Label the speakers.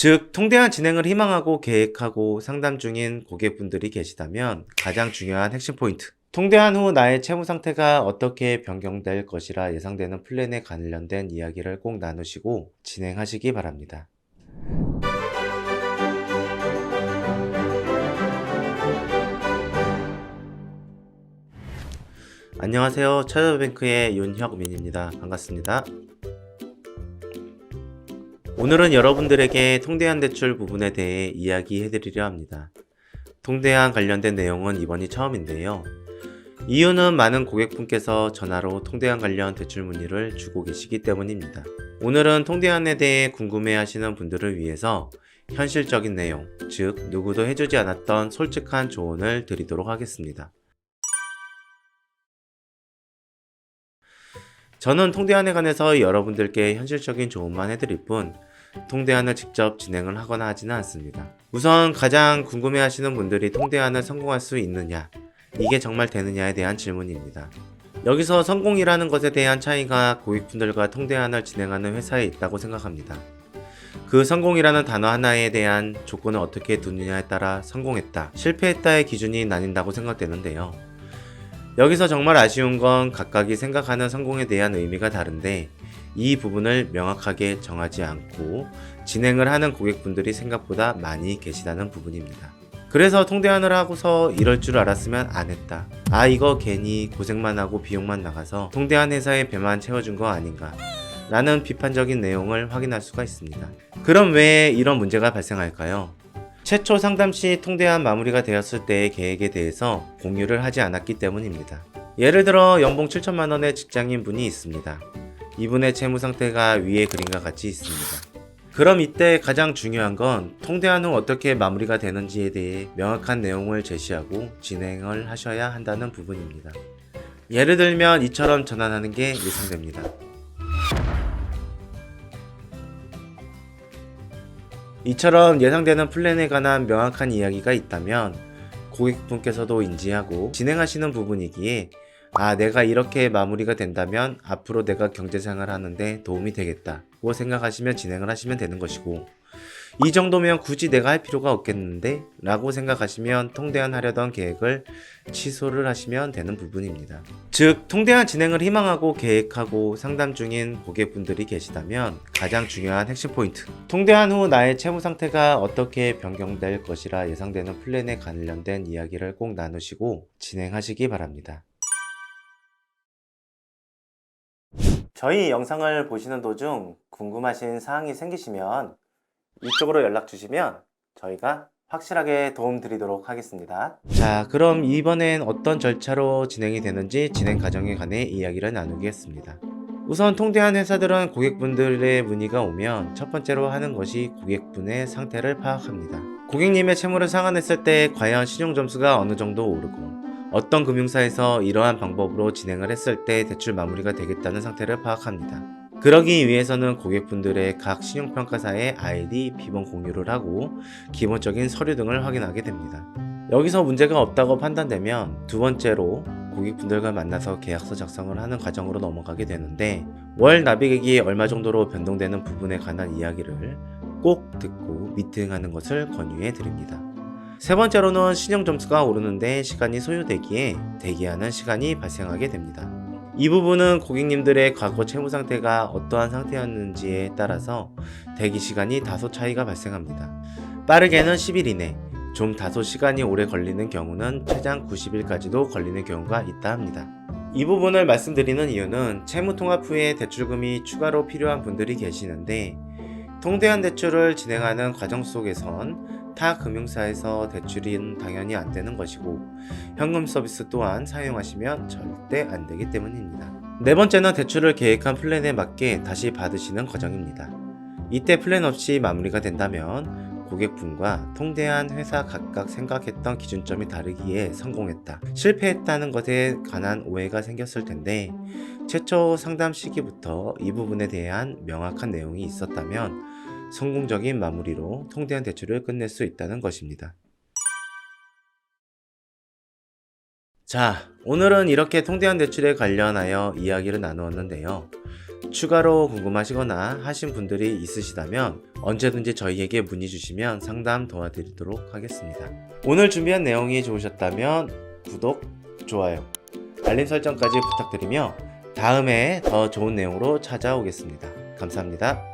Speaker 1: 즉, 통대한 진행을 희망하고 계획하고 상담 중인 고객분들이 계시다면 가장 중요한 핵심 포인트. 통대한 후 나의 채무 상태가 어떻게 변경될 것이라 예상되는 플랜에 관련된 이야기를 꼭 나누시고 진행하시기 바랍니다. 안녕하세요. 차저뱅크의 윤혁민입니다. 반갑습니다. 오늘은 여러분들에게 통대한 대출 부분에 대해 이야기해 드리려 합니다. 통대한 관련된 내용은 이번이 처음인데요. 이유는 많은 고객분께서 전화로 통대한 관련 대출 문의를 주고 계시기 때문입니다. 오늘은 통대한에 대해 궁금해 하시는 분들을 위해서 현실적인 내용, 즉 누구도 해주지 않았던 솔직한 조언을 드리도록 하겠습니다. 저는 통대한에 관해서 여러분들께 현실적인 조언만 해드릴 뿐 통대한을 직접 진행을 하거나 하지는 않습니다. 우선 가장 궁금해 하시는 분들이 통대한을 성공할 수 있느냐, 이게 정말 되느냐에 대한 질문입니다. 여기서 성공이라는 것에 대한 차이가 고객분들과 통대한을 진행하는 회사에 있다고 생각합니다. 그 성공이라는 단어 하나에 대한 조건을 어떻게 두느냐에 따라 성공했다, 실패했다의 기준이 나뉜다고 생각되는데요. 여기서 정말 아쉬운 건 각각이 생각하는 성공에 대한 의미가 다른데 이 부분을 명확하게 정하지 않고 진행을 하는 고객분들이 생각보다 많이 계시다는 부분입니다. 그래서 통대한을 하고서 이럴 줄 알았으면 안 했다. 이거 괜히 고생만 하고 비용만 나가서 통대한 회사의 배만 채워준 거 아닌가 라는 비판적인 내용을 확인할 수가 있습니다. 그럼 왜 이런 문제가 발생할까요? 최초 상담 시 통대한 마무리가 되었을 때의 계획에 대해서 공유를 하지 않았기 때문입니다. 예를 들어 연봉 7천만 원의 직장인 분이 있습니다. 이분의 채무 상태가 위의 그림과 같이 있습니다. 그럼 이때 가장 중요한 건 통대한 후 어떻게 마무리가 되는지에 대해 명확한 내용을 제시하고 진행을 하셔야 한다는 부분입니다. 예를 들면 이처럼 전환하는 게 예상됩니다. 이처럼 예상되는 플랜에 관한 명확한 이야기가 있다면 고객분께서도 인지하고 진행하시는 부분이기에 내가 이렇게 마무리가 된다면 앞으로 내가 경제생활 하는데 도움이 되겠다고 생각하시면 진행을 하시면 되는 것이고, 이 정도면 굳이 내가 할 필요가 없겠는데 라고 생각하시면 통대한 하려던 계획을 취소를 하시면 되는 부분입니다. 즉, 통대한 진행을 희망하고 계획하고 상담 중인 고객분들이 계시다면 가장 중요한 핵심 포인트. 통대한 후 나의 채무 상태가 어떻게 변경될 것이라 예상되는 플랜에 관련된 이야기를 꼭 나누시고 진행하시기 바랍니다. 저희 영상을 보시는 도중 궁금하신 사항이 생기시면 이쪽으로 연락 주시면 저희가 확실하게 도움 드리도록 하겠습니다. 자, 그럼 이번엔 어떤 절차로 진행이 되는지 진행 과정에 관해 이야기를 나누겠습니다. 우선 통대한 회사들은 고객분들의 문의가 오면 첫 번째로 하는 것이 고객분의 상태를 파악합니다. 고객님의 채무를 상환했을 때 과연 신용점수가 어느 정도 오르고 어떤 금융사에서 이러한 방법으로 진행을 했을 때 대출 마무리가 되겠다는 상태를 파악합니다. 그러기 위해서는 고객분들의 각 신용평가사의 아이디, 비번 공유를 하고 기본적인 서류 등을 확인하게 됩니다. 여기서 문제가 없다고 판단되면 두 번째로 고객분들과 만나서 계약서 작성을 하는 과정으로 넘어가게 되는데, 월 납입액이 얼마 정도로 변동되는 부분에 관한 이야기를 꼭 듣고 미팅하는 것을 권유해 드립니다. 세 번째로는 신용점수가 오르는데 시간이 소요되기에 대기하는 시간이 발생하게 됩니다. 이 부분은 고객님들의 과거 채무 상태가 어떠한 상태였는지에 따라서 대기 시간이 다소 차이가 발생합니다. 빠르게는 10일 이내, 좀 다소 시간이 오래 걸리는 경우는 최장 90일까지도 걸리는 경우가 있다 합니다. 이 부분을 말씀드리는 이유는 채무 통합 후에 대출금이 추가로 필요한 분들이 계시는데, 통대한 대출을 진행하는 과정 속에선 타 금융사에서 대출은 당연히 안 되는 것이고 현금 서비스 또한 사용하시면 절대 안 되기 때문입니다. 네 번째는 대출을 계획한 플랜에 맞게 다시 받으시는 과정입니다. 이때 플랜 없이 마무리가 된다면 고객분과 통대한 회사 각각 생각했던 기준점이 다르기에 성공했다, 실패했다는 것에 관한 오해가 생겼을 텐데, 최초 상담 시기부터 이 부분에 대한 명확한 내용이 있었다면 성공적인 마무리로 통대한 대출을 끝낼 수 있다는 것입니다. 자, 오늘은 이렇게 통대한 대출에 관련하여 이야기를 나누었는데요. 추가로 궁금하시거나 하신 분들이 있으시다면 언제든지 저희에게 문의 주시면 상담 도와드리도록 하겠습니다. 오늘 준비한 내용이 좋으셨다면 구독, 좋아요, 알림 설정까지 부탁드리며 다음에 더 좋은 내용으로 찾아오겠습니다. 감사합니다.